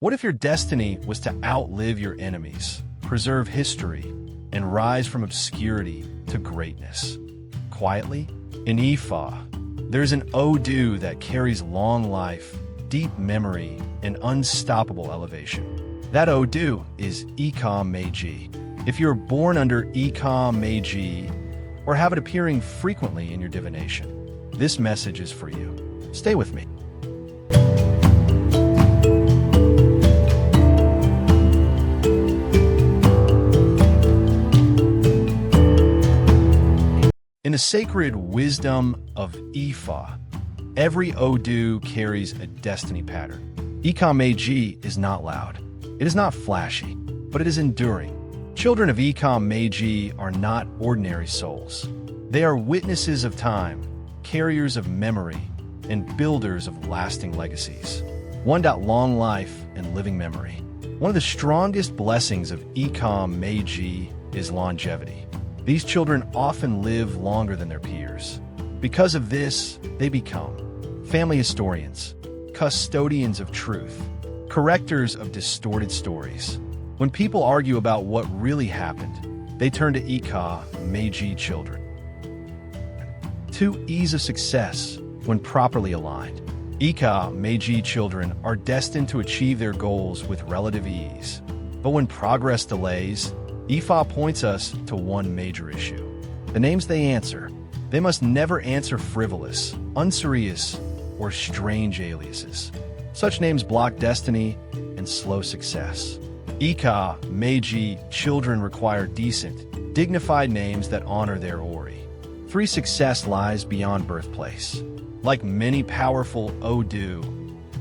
What if your destiny was to outlive your enemies, preserve history, and rise from obscurity to greatness? Quietly, in Ifa, there's an Odu that carries long life, deep memory, and unstoppable elevation. That Odu is Ika-Meji. If you're born under Ika-Meji, or have it appearing frequently in your divination, this message is for you. Stay with me. In the sacred wisdom of Ifa, every Odu carries a destiny pattern. Ika-Meji is not loud. It is not flashy, but it is enduring. Children of Ika-Meji are not ordinary souls. They are witnesses of time, carriers of memory, and builders of lasting legacies. Long life and living memory. One of the strongest blessings of Ika-Meji is longevity. These children often live longer than their peers. Because of this, they become family historians, custodians of truth, correctors of distorted stories. When people argue about what really happened, they turn to Ika-Meji children. 2 E's of success when properly aligned. Ika-Meji children are destined to achieve their goals with relative ease. But when progress delays, Ifa points us to one major issue. The names they answer. They must never answer frivolous, unserious, or strange aliases. Such names block destiny and slow success. Ika-Meji children require decent, dignified names that honor their Ori. 3 Success lies beyond birthplace. Like many powerful Odu,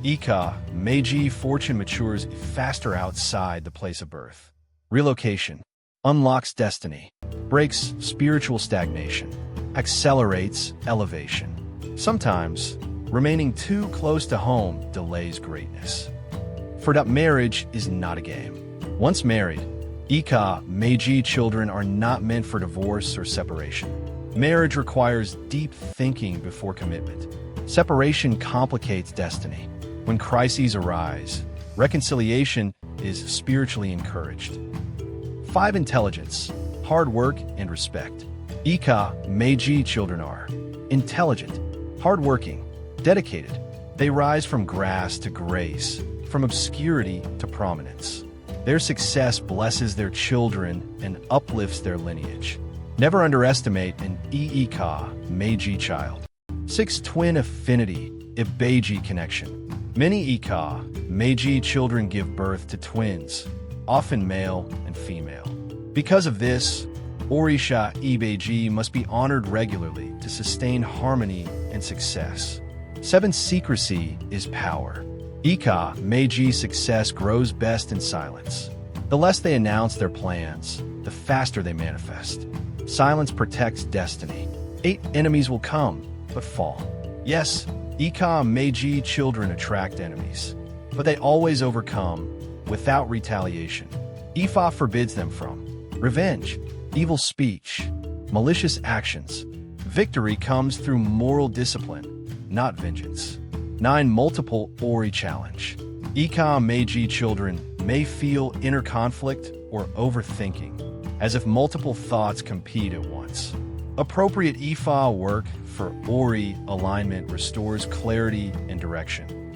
Ika-Meji fortune matures faster outside the place of birth. Relocation unlocks destiny, breaks spiritual stagnation, accelerates elevation. Sometimes, remaining too close to home delays greatness. For that marriage is not a game. Once married, Ika-Meji children are not meant for divorce or separation. Marriage requires deep thinking before commitment. Separation complicates destiny. When crises arise, reconciliation is spiritually encouraged. 5 Intelligence, hard work, and respect. Ika-Meji children are intelligent, hardworking, dedicated. They rise from grass to grace, from obscurity to prominence. Their success blesses their children and uplifts their lineage. Never underestimate an Ika-Meji child. 6 Twin affinity, Ibeji connection. Many Ika-Meji children give birth to twins, often male and female. Because of this, Orisha Ibeji must be honored regularly to sustain harmony and success. 7 Secrecy is power. Ika-Meji success grows best in silence. The less they announce their plans, the faster they manifest. Silence protects destiny. 8 Enemies will come, but fall. Yes, Ika-Meji children attract enemies, but they always overcome without retaliation. Ifa forbids them from revenge, evil speech, malicious actions. Victory comes through moral discipline, not vengeance. 9 Multiple Ori challenge. Ika-Meji children may feel inner conflict or overthinking, as if multiple thoughts compete at once. Appropriate Ifa work for Ori alignment restores clarity and direction.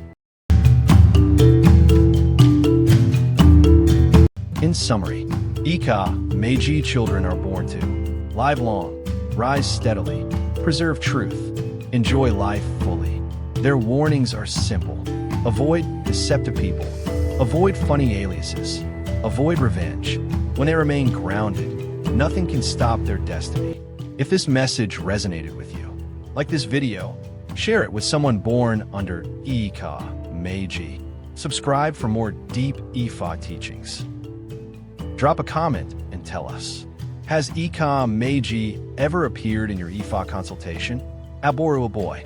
In summary, Ika-Meji children are born to live long, rise steadily, preserve truth, enjoy life fully. Their warnings are simple. Avoid deceptive people. Avoid funny aliases. Avoid revenge. When they remain grounded, nothing can stop their destiny. If this message resonated with you, like this video, share it with someone born under Ika-Meji. Subscribe for more deep Ifa teachings. Drop a comment and tell us. Has Ika-Meji ever appeared in your Ifa consultation? Aboru boy.